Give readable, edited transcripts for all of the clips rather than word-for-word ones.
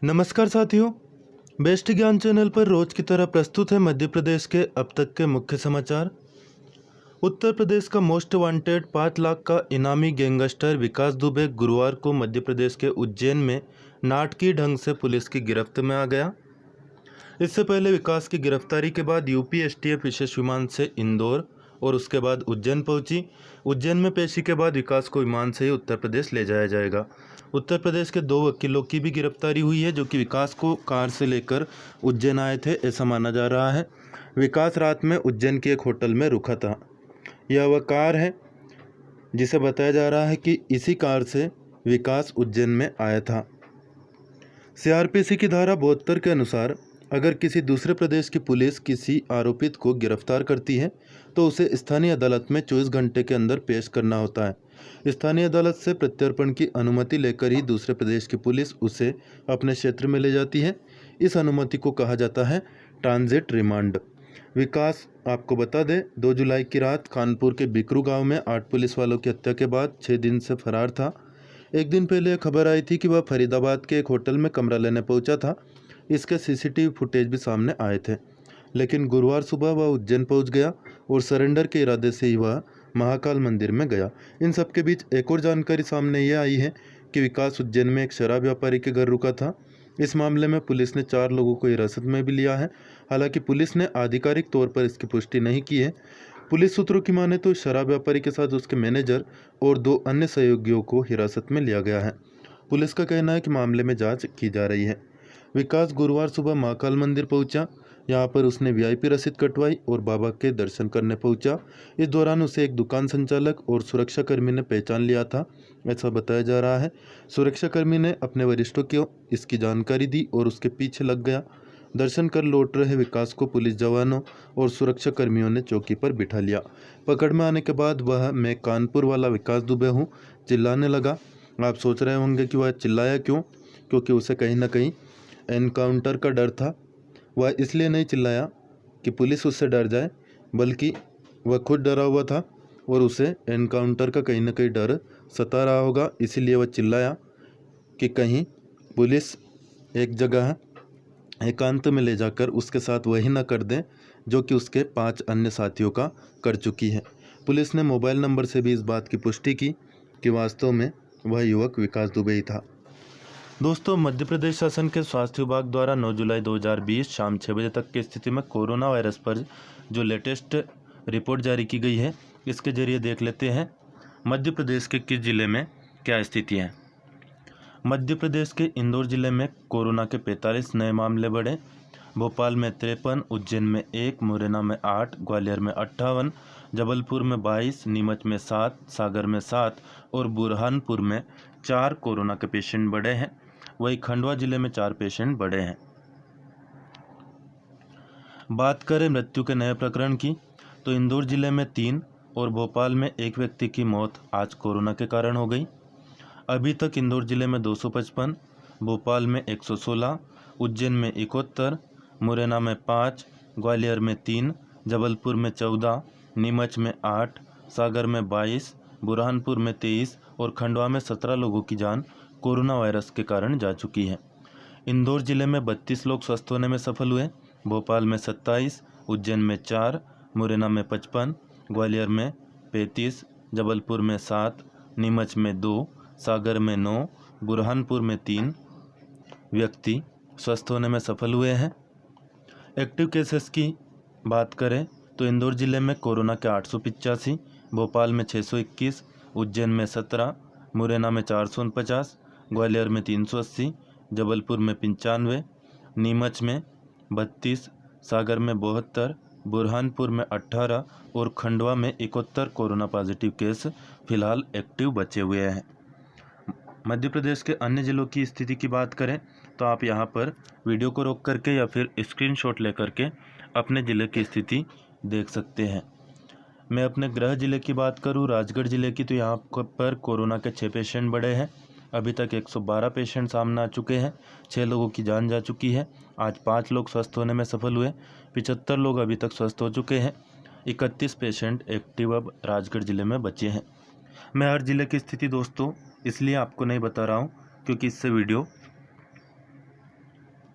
नमस्कार साथियों, बेस्ट ज्ञान चैनल पर रोज की तरह प्रस्तुत है मध्य प्रदेश के अब तक के मुख्य समाचार। उत्तर प्रदेश का मोस्ट वांटेड 5 लाख का इनामी गैंगस्टर विकास दुबे गुरुवार को मध्य प्रदेश के उज्जैन में नाटकीय ढंग से पुलिस की गिरफ्त में आ गया। इससे पहले विकास की गिरफ्तारी के बाद यूपी एसटीएफ विशेष विमान से इंदौर और उसके बाद उज्जैन पहुंची। उज्जैन में पेशी के बाद विकास को विमान से ही उत्तर प्रदेश ले जाया जाएगा। उत्तर प्रदेश के 2 वकीलों की भी गिरफ्तारी हुई है, जो कि विकास को कार से लेकर उज्जैन आए थे, ऐसा माना जा रहा है। विकास रात में उज्जैन के एक होटल में रुका था। यह वह कार है जिसे बताया जा रहा है कि इसी कार से विकास उज्जैन में आया था। सीआरपीसी की धारा 72 के अनुसार अगर किसी दूसरे प्रदेश की पुलिस किसी आरोपित को गिरफ्तार करती है तो उसे स्थानीय अदालत में 24 घंटे के अंदर पेश करना होता है। स्थानीय अदालत से प्रत्यर्पण की अनुमति लेकर ही दूसरे प्रदेश की पुलिस उसे अपने क्षेत्र में ले जाती है। इस अनुमति को कहा जाता है ट्रांजिट रिमांड। विकास, आपको बता दें, 2 जुलाई की रात कानपुर के बिकरू गांव में 8 पुलिस वालों की हत्या के बाद 6 दिन से फरार था। एक दिन पहले यह खबर आई थी कि वह फरीदाबाद के एक होटल में कमरा लेने पहुंचा था। इसके सीसीटीवी फुटेज भी सामने आए थे, लेकिन गुरुवार सुबह वह उज्जैन पहुंच गया और सरेंडर के इरादे से ही वह महाकाल मंदिर में गया। इन सब के बीच एक और जानकारी सामने ये आई है कि विकास उज्जैन में एक शराब व्यापारी के घर रुका था। इस मामले में पुलिस ने 4 लोगों को हिरासत में भी लिया है। हालांकि पुलिस ने आधिकारिक तौर पर इसकी पुष्टि नहीं की है। पुलिस सूत्रों की माने तो शराब व्यापारी के साथ उसके मैनेजर और 2 अन्य सहयोगियों को हिरासत में लिया गया है। पुलिस का कहना है कि मामले में जांच की जा रही है। विकास गुरुवार सुबह महाकाल मंदिर पहुंचा। यहां पर उसने वीआईपी रसीद कटवाई और बाबा के दर्शन करने पहुंचा। इस दौरान उसे एक दुकान संचालक और सुरक्षाकर्मी ने पहचान लिया था, ऐसा बताया जा रहा है। सुरक्षाकर्मी ने अपने वरिष्ठों को इसकी जानकारी दी और उसके पीछे लग गया। दर्शन कर लौट रहे विकास को पुलिस जवानों और सुरक्षाकर्मियों ने चौकी पर बिठा लिया। पकड़ में आने के बाद वह मैं कानपुर वाला विकास दुबे हूँ चिल्लाने लगा। आप सोच रहे होंगे कि वह चिल्लाया क्यों, क्योंकि उसे कहीं ना कहीं एनकाउंटर का डर था। वह इसलिए नहीं चिल्लाया कि पुलिस उससे डर जाए, बल्कि वह खुद डरा हुआ था और उसे एनकाउंटर का कहीं ना कहीं डर सता रहा होगा। इसीलिए वह चिल्लाया कि कहीं पुलिस एक जगह एकांत में ले जाकर उसके साथ वही ना कर दें जो कि उसके 5 अन्य साथियों का कर चुकी है। पुलिस ने मोबाइल नंबर से भी इस बात की पुष्टि की कि वास्तव में वह युवक विकास दुबे ही था। दोस्तों, मध्य प्रदेश शासन के स्वास्थ्य विभाग द्वारा 9 जुलाई 2020 शाम 6 बजे तक की स्थिति में कोरोना वायरस पर जो लेटेस्ट रिपोर्ट जारी की गई है, इसके जरिए देख लेते हैं मध्य प्रदेश के किस जिले में क्या स्थिति है। मध्य प्रदेश के इंदौर जिले में कोरोना के 45 नए मामले बढ़े। भोपाल में 53, उज्जैन में 1, मुरैना में 8, ग्वालियर में 58, जबलपुर में 22, नीमच में 7, सागर में 7 और बुरहानपुर में 4 कोरोना के पेशेंट बढ़े हैं। वहीं खंडवा जिले में 4 पेशेंट बढ़े हैं। बात करें मृत्यु के नए प्रकरण की, तो इंदौर जिले में 3 और भोपाल में 1 व्यक्ति की मौत आज कोरोना के कारण हो गई। अभी तक इंदौर जिले में 255, भोपाल में 116, उज्जैन में 71, मुरैना में 5, ग्वालियर में 3, जबलपुर में 14, नीमच में 8, सागर में 22, बुरहानपुर में 23 और खंडवा में 17 लोगों की जान कोरोना वायरस के कारण जा चुकी है। इंदौर जिले में 32 लोग स्वस्थ होने में सफल हुए। भोपाल में 27, उज्जैन में 4, मुरैना में 55, ग्वालियर में 35, जबलपुर में 7, नीमच में 2, सागर में 9, बुरहानपुर में 3 व्यक्ति स्वस्थ होने में सफल हुए हैं। एक्टिव केसेस की बात करें तो इंदौर जिले में कोरोना के 885, भोपाल में 621, उज्जैन में 17, मुरैना में 449, ग्वालियर में 380, जबलपुर में 95, नीमच में 32, सागर में 72, बुरहानपुर में 18 और खंडवा में 71 कोरोना पॉजिटिव केस फिलहाल एक्टिव बचे हुए हैं। मध्य प्रदेश के अन्य जिलों की स्थिति की बात करें तो आप यहां पर वीडियो को रोक करके या फिर स्क्रीनशॉट लेकर के अपने ज़िले की स्थिति देख सकते हैं। मैं अपने गृह जिले की बात करूं, राजगढ़ जिले की, तो यहाँ पर कोरोना के 6 पेशेंट बढ़े हैं। अभी तक 112 पेशेंट सामने आ चुके हैं। 6 लोगों की जान जा चुकी है। आज 5 लोग स्वस्थ होने में सफल हुए। 75 लोग अभी तक स्वस्थ हो चुके हैं। 31 पेशेंट एक्टिव अब राजगढ़ जिले में बचे हैं। मैं हर जिले की स्थिति दोस्तों इसलिए आपको नहीं बता रहा हूँ क्योंकि इससे वीडियो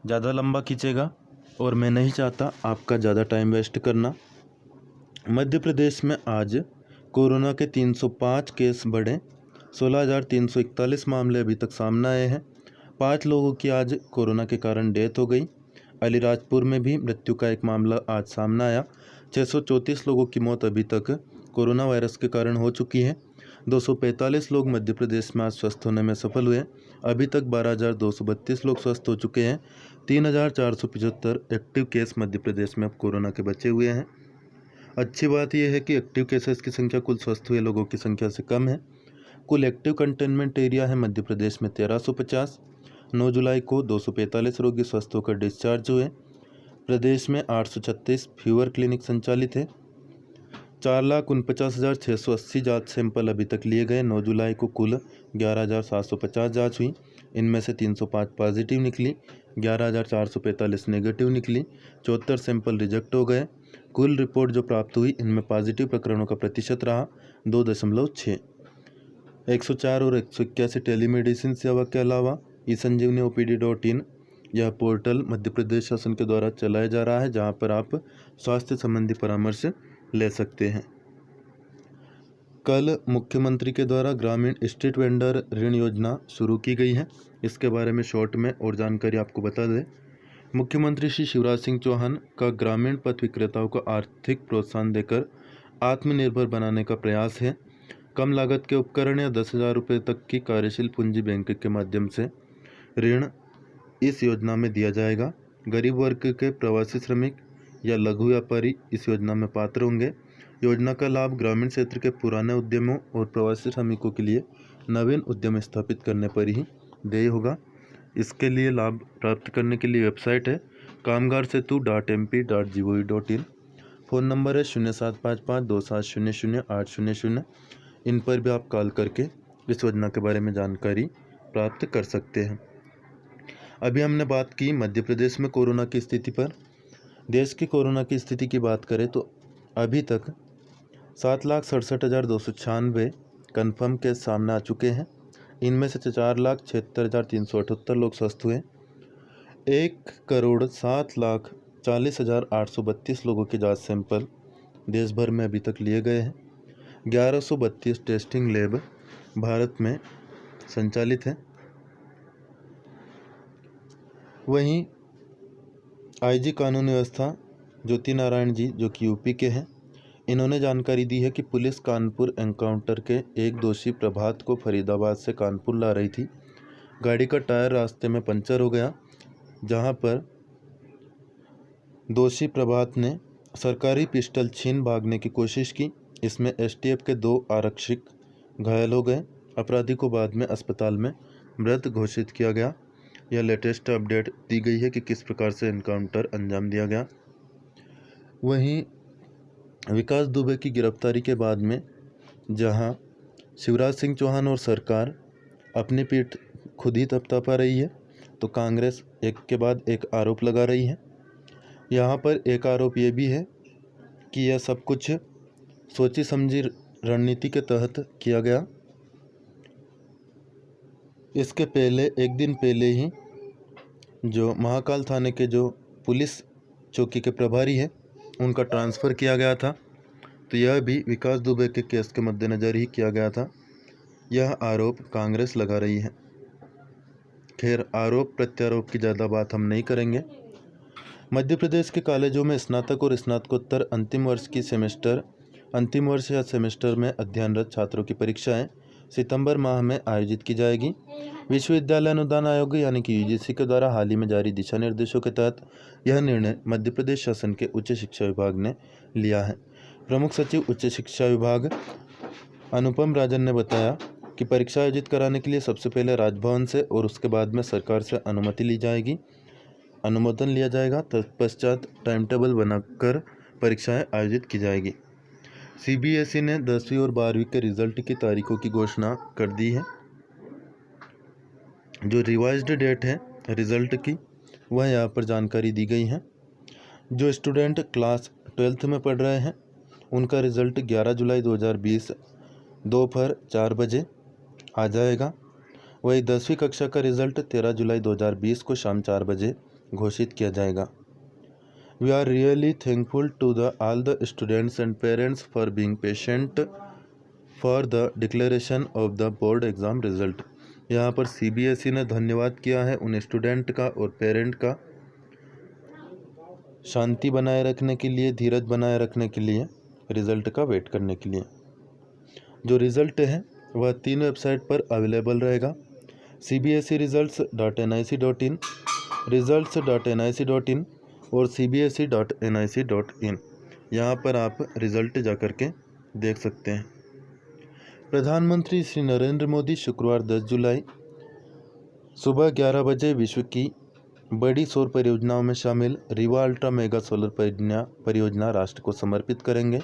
ज़्यादा लंबा खींचेगा और मैं नहीं चाहता आपका ज़्यादा टाइम वेस्ट करना। मध्य प्रदेश में आज कोरोना के 305 केस बढ़े, 16,341 मामले अभी तक सामने आए हैं। 5 लोगों की आज कोरोना के कारण डेथ हो गई। अलीराजपुर में भी मृत्यु का एक मामला आज सामने आया। 634 लोगों की मौत अभी तक कोरोना वायरस के कारण हो चुकी है। 245 लोग मध्य प्रदेश में आज स्वस्थ होने में सफल हुए। अभी तक 12,232 लोग स्वस्थ हो चुके हैं। 3,475 एक्टिव केस मध्य प्रदेश में अब कोरोना के बचे हुए हैं। अच्छी बात यह है कि एक्टिव केसेस की संख्या कुल स्वस्थ हुए लोगों की संख्या से कम है। कुल एक्टिव कंटेनमेंट एरिया है मध्य प्रदेश में 1350। 9 जुलाई को 245 रोगी स्वस्थ होकर डिस्चार्ज हुए। प्रदेश में 836 फीवर क्लिनिक संचालित है। 4,49,680 जांच सैंपल अभी तक लिए गए। 9 जुलाई को कुल 11,750 जांच हुई। इनमें से 305 पॉजिटिव निकली, 11,445 नेगेटिव निकली, 74 सैंपल रिजेक्ट हो गए। कुल रिपोर्ट जो प्राप्त हुई इनमें पॉजिटिव प्रकरणों का प्रतिशत रहा 2.6। 104 और 181 टेलीमेडिसिन सेवा के अलावा ई-संजीवनी OPD.in यह पोर्टल मध्य प्रदेश शासन के द्वारा चलाया जा रहा है, जहां पर आप स्वास्थ्य संबंधी परामर्श ले सकते हैं। कल मुख्यमंत्री के द्वारा ग्रामीण स्ट्रीट वेंडर ऋण योजना शुरू की गई है। इसके बारे में शॉर्ट में और जानकारी आपको बता दें। मुख्यमंत्री श्री शिवराज सिंह चौहान का ग्रामीण पथ विक्रेताओं को आर्थिक प्रोत्साहन देकर आत्मनिर्भर बनाने का प्रयास है। कम लागत के उपकरण या 10,000 रुपये तक की कार्यशील पूंजी बैंक के माध्यम से ऋण इस योजना में दिया जाएगा। गरीब वर्ग के प्रवासी श्रमिक या लघु व्यापारी इस योजना में पात्र होंगे। योजना का लाभ ग्रामीण क्षेत्र के पुराने उद्यमों और प्रवासी श्रमिकों के लिए नवीन उद्यम स्थापित करने पर ही देय होगा। इसके लिए लाभ प्राप्त करने के लिए वेबसाइट है kamgarsetu.mp.gov.in। फ़ोन नंबर है 075527000800। इन पर भी आप कॉल करके इस योजना के बारे में जानकारी प्राप्त कर सकते हैं। अभी हमने बात की मध्य प्रदेश में कोरोना की स्थिति पर। देश की कोरोना की स्थिति की बात करें तो अभी तक 7,67,296 कन्फर्म केस सामने आ चुके हैं। इनमें से 4,76,378 लोग स्वस्थ हुए। 1,07,40,832 लोगों के जांच सैंपल देश भर में अभी तक लिए गए हैं। 1132 टेस्टिंग लैब भारत में संचालित है। वहीं IG कानून व्यवस्था ज्योति नारायण जी जो कि यूपी के हैं, इन्होंने जानकारी दी है कि पुलिस कानपुर एनकाउंटर के एक दोषी प्रभात को फरीदाबाद से कानपुर ला रही थी। गाड़ी का टायर रास्ते में पंचर हो गया, जहां पर दोषी प्रभात ने सरकारी पिस्टल छीन भागने की कोशिश की। इसमें STF के 2 आरक्षक घायल हो गए। अपराधी को बाद में अस्पताल में मृत घोषित किया गया। यह लेटेस्ट अपडेट दी गई है कि किस प्रकार से एनकाउंटर अंजाम दिया गया। वहीं विकास दुबे की गिरफ्तारी के बाद में जहां शिवराज सिंह चौहान और सरकार अपनी पीठ खुद ही थपथपा रही है, तो कांग्रेस एक के बाद एक आरोप लगा रही है। यहाँ पर एक आरोप ये भी है कि यह सब कुछ सोची समझी रणनीति के तहत किया गया। इसके पहले एक दिन पहले ही जो महाकाल थाने के जो पुलिस चौकी के प्रभारी हैं उनका ट्रांसफ़र किया गया था, तो यह भी विकास दुबे के केस के मद्देनज़र ही किया गया था। यह आरोप कांग्रेस लगा रही है। खैर, आरोप प्रत्यारोप की ज़्यादा बात हम नहीं करेंगे। मध्य प्रदेश के कॉलेजों में स्नातक और स्नातकोत्तर अंतिम वर्ष या सेमेस्टर में अध्ययनरत छात्रों की परीक्षाएं सितंबर माह में आयोजित की जाएगी। विश्वविद्यालय अनुदान आयोग यानी कि UGC के द्वारा हाल ही में जारी दिशा निर्देशों के तहत यह निर्णय मध्य प्रदेश शासन के उच्च शिक्षा विभाग ने लिया है। प्रमुख सचिव उच्च शिक्षा विभाग अनुपम राजन ने बताया कि परीक्षा आयोजित कराने के लिए सबसे पहले राजभवन से और उसके बाद में सरकार से अनुमोदन लिया जाएगा। तत्पश्चात टाइम टेबल बनाकर परीक्षाएं आयोजित की जाएगी। CBSE ने 10वीं और 12वीं के रिजल्ट की तारीखों की घोषणा कर दी है। जो रिवाइज्ड डेट है रिजल्ट की वह यहाँ पर जानकारी दी गई है। जो स्टूडेंट क्लास 12th में पढ़ रहे हैं उनका रिजल्ट 11 जुलाई 2020 दोपहर 4 बजे आ जाएगा। वही 10वीं कक्षा का रिजल्ट 13 जुलाई 2020 को शाम 4 बजे घोषित किया जाएगा। We are really thankful to the all the students and parents for being patient for the declaration of the board exam result. यहाँ पर CBSE ने धन्यवाद किया है उन स्टूडेंट का और पेरेंट का शांति बनाए रखने के लिए, धीरज बनाए रखने के लिए, रिज़ल्ट का वेट करने के लिए। जो रिज़ल्ट है वह 3 वेबसाइट पर अवेलेबल रहेगा, cbseresults.nic.in, results.nic.in और cbse.nic.in। यहाँ पर आप रिज़ल्ट जा कर के देख सकते हैं। प्रधानमंत्री श्री नरेंद्र मोदी शुक्रवार 10 जुलाई सुबह 11 बजे विश्व की बड़ी सौर परियोजनाओं में शामिल रीवा अल्ट्रा मेगा सोलर परियोजना राष्ट्र को समर्पित करेंगे।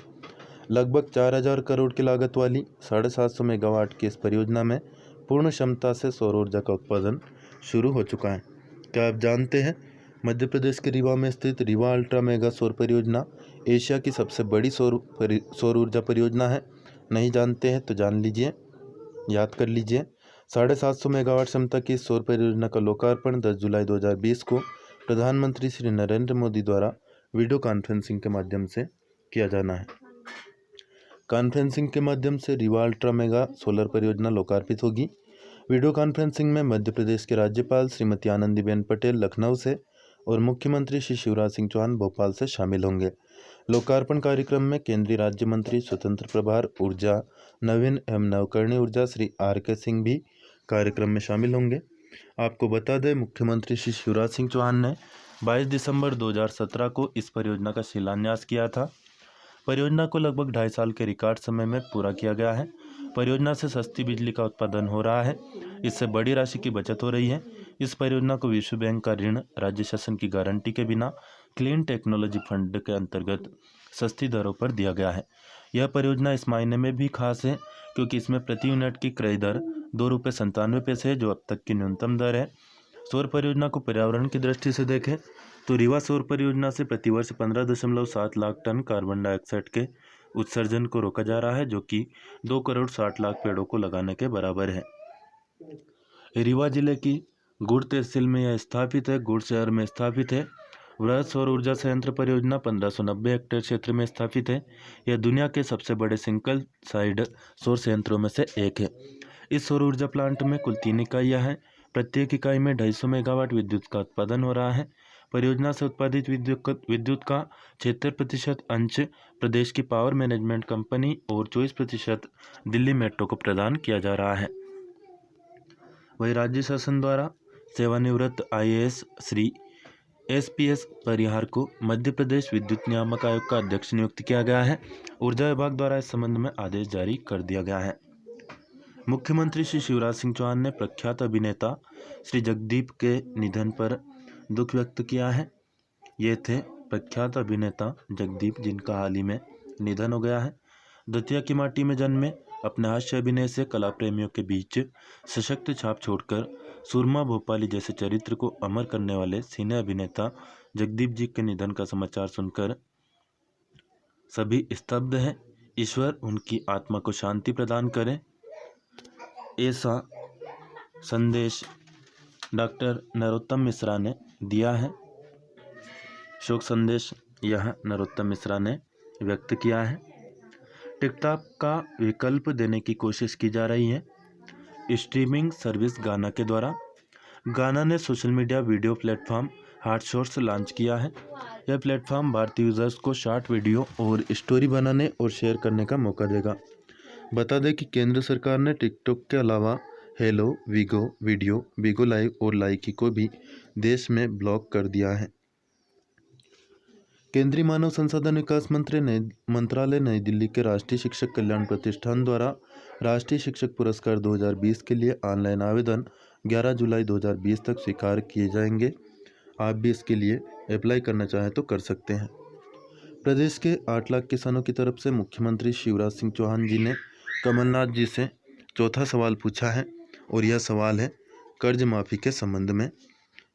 लगभग 4000 करोड़ की लागत वाली 750 मेगावाट की इस परियोजना में पूर्ण क्षमता से सौर ऊर्जा का उत्पादन शुरू हो चुका है। क्या आप जानते हैं मध्य प्रदेश के रीवा में स्थित रीवा अल्ट्रा मेगा सौर परियोजना एशिया की सबसे बड़ी सौर ऊर्जा परियोजना है? नहीं जानते हैं तो जान लीजिए, याद कर लीजिए। 750 मेगावाट क्षमता की सौर परियोजना का लोकार्पण 10 जुलाई 2020 को प्रधानमंत्री श्री नरेंद्र मोदी द्वारा वीडियो कॉन्फ्रेंसिंग के माध्यम से किया जाना है। कॉन्फ्रेंसिंग के माध्यम से रीवा अल्ट्रा मेगा सोलर परियोजना लोकार्पित होगी। वीडियो कॉन्फ्रेंसिंग में मध्य प्रदेश के राज्यपाल श्रीमती आनंदीबेन पटेल लखनऊ से और मुख्यमंत्री श्री शिवराज सिंह चौहान भोपाल से शामिल होंगे। लोकार्पण कार्यक्रम में केंद्रीय राज्य मंत्री स्वतंत्र प्रभार ऊर्जा, नवीन एवं नवकरणीय ऊर्जा श्री RK सिंह भी कार्यक्रम में शामिल होंगे। आपको बता दें, मुख्यमंत्री श्री शिवराज सिंह चौहान ने 22 दिसंबर 2017 को इस परियोजना का शिलान्यास किया था। परियोजना को लगभग 2.5 साल के रिकॉर्ड समय में पूरा किया गया है। परियोजना से सस्ती बिजली का उत्पादन हो रहा है, इससे बड़ी राशि की बचत हो रही है। इस परियोजना को विश्व बैंक का ऋण राज्य शासन की गारंटी के बिना क्लीन टेक्नोलॉजी फंड के अंतर्गत सस्ती दरों पर दिया गया है। यह परियोजना इस मायने में भी खास है क्योंकि इसमें प्रति यूनिट की क्रय दर 2 रुपये 97 पैसे है, जो अब तक की न्यूनतम दर है। सौर परियोजना को पर्यावरण की दृष्टि से देखें तो रीवा सौर परियोजना से प्रतिवर्ष 15.7 लाख टन कार्बन डाइऑक्साइड के उत्सर्जन को रोका जा रहा है, जो कि 2 करोड़ 60 लाख पेड़ों को लगाने के बराबर है। रीवा जिले की गुड़ तहसील में यह स्थापित है। गुड़ शहर में स्थापित है। वृहद सौर ऊर्जा संयंत्र परियोजना 1590 हेक्टेयर क्षेत्र में स्थापित है। यह दुनिया के सबसे बड़े सिंगल साइड सौर संयंत्रों में से एक है। इस सौर ऊर्जा प्लांट में कुल 3 इकाइयाँ हैं। प्रत्येक इकाई में 250 मेगावाट विद्युत का उत्पादन हो रहा है। परियोजना से उत्पादित विद्युत का 76% अंश प्रदेश की पावर मैनेजमेंट कंपनी और 24% दिल्ली मेट्रो को प्रदान किया जा रहा है। वहीं राज्य शासन द्वारा सेवानिवृत्त IAS श्री SPS परिहार को मध्य प्रदेश विद्युत नियामक आयोग का अध्यक्ष नियुक्त किया गया है। ऊर्जा विभाग द्वारा इस संबंध में आदेश जारी कर दिया गया है। मुख्यमंत्री श्री शिवराज सिंह चौहान ने प्रख्यात अभिनेता श्री जगदीप के निधन पर दुख व्यक्त किया है। ये थे प्रख्यात अभिनेता जगदीप, जिनका हाल ही में निधन हो गया है। दतिया की माटी में जन्मे, अपने हास्य अभिनय से कला प्रेमियों के बीच सशक्त छाप छोड़कर सुरमा भोपाली जैसे चरित्र को अमर करने वाले सिने अभिनेता जगदीप जी के निधन का समाचार सुनकर सभी स्तब्ध हैं। ईश्वर उनकी आत्मा को शांति प्रदान करे, ऐसा संदेश डॉक्टर नरोत्तम मिश्रा ने दिया है। शोक संदेश यह नरोत्तम मिश्रा ने व्यक्त किया है। टिकटॉक का विकल्प देने की कोशिश की जा रही है। स्ट्रीमिंग सर्विस गाना के द्वारा गाना ने social media video platform Hotshots launch किया है। यह प्लेटफॉर्म भारतीय यूजर्स को शॉर्ट वीडियो और स्टोरी बनाने और शेयर करने का मौका देगा। बता दें कि केंद्र सरकार ने टिकटॉक के अलावा Helo, Vigo video, Vigo live और लाइकी को भी देश में ब्लॉक कर दिया है। केंद्रीय मानव संसाधन विकास मंत्रालय नई दिल्ली के राष्ट्रीय शिक्षक कल्याण प्रतिष्ठान द्वारा राष्ट्रीय शिक्षक पुरस्कार 2020 के लिए ऑनलाइन आवेदन 11 जुलाई 2020 तक स्वीकार किए जाएंगे। आप भी इसके लिए अप्लाई करना चाहें तो कर सकते हैं। प्रदेश के 8 लाख किसानों की तरफ से मुख्यमंत्री शिवराज सिंह चौहान जी ने कमलनाथ जी से चौथा सवाल पूछा है और यह सवाल है कर्ज माफ़ी के संबंध में।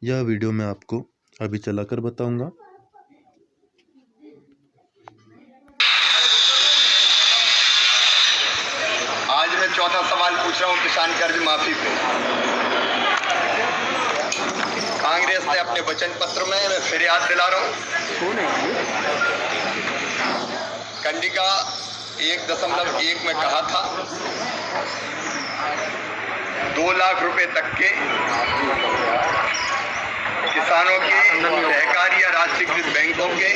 यह वीडियो मैं आपको अभी चलाकर बताऊंगा। आज मैं चौथा सवाल पूछ रहा हूँ किसान कर्ज माफी पे। कांग्रेस इसलिए अपने वचन पत्र में मैं फिर याद दिला रहा हूँ। कंडिका 1.1 में कहा था 2 लाख रुपए तक के किसानों के सहकारी या राष्ट्रीयकृत बैंकों के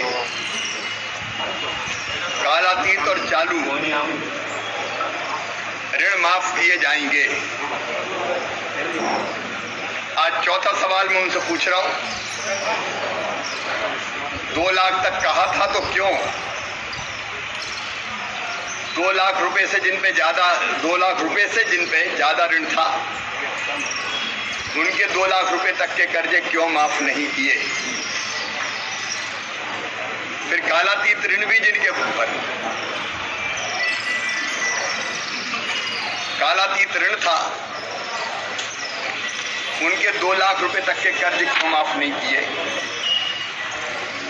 कालातीत और चालू ऋण माफ किए जाएंगे। आज चौथा सवाल मैं उनसे पूछ रहा हूं, 2 लाख तक कहा था तो क्यों 2 लाख रुपए से जिन पे ज्यादा ऋण था उनके 2 लाख रुपए तक के कर्जे क्यों माफ नहीं किए? फिर कालातीत ऋण भी जिनके ऊपर कालातीत ऋण था उनके 2 लाख रुपए तक के कर्ज क्यों माफ नहीं किए?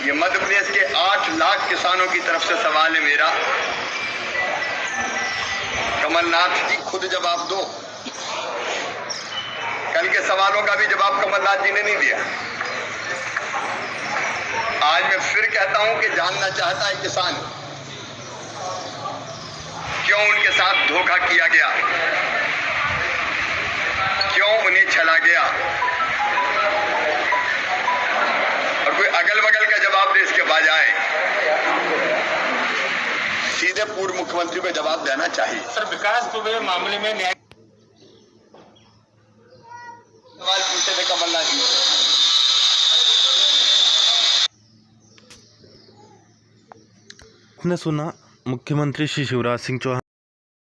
ये मध्य प्रदेश के 8 लाख किसानों की तरफ से सवाल है मेरा। कमलनाथ जी खुद जवाब दो। कल के सवालों का भी जवाब कमलनाथ जी ने नहीं दिया। आज मैं फिर कहता हूं कि जानना चाहता है किसान क्यों उनके साथ धोखा किया गया, क्यों उन्हें छला गया, और कोई अगल बगल का जवाब दे इसके बजाय सीधे पूर्व मुख्यमंत्री को जवाब देना चाहिए। सर, विकास दुबे मामले में न्याय सवाल पूछे थे कमलनाथ जी। आपने सुना मुख्यमंत्री श्री शिवराज सिंह चौहान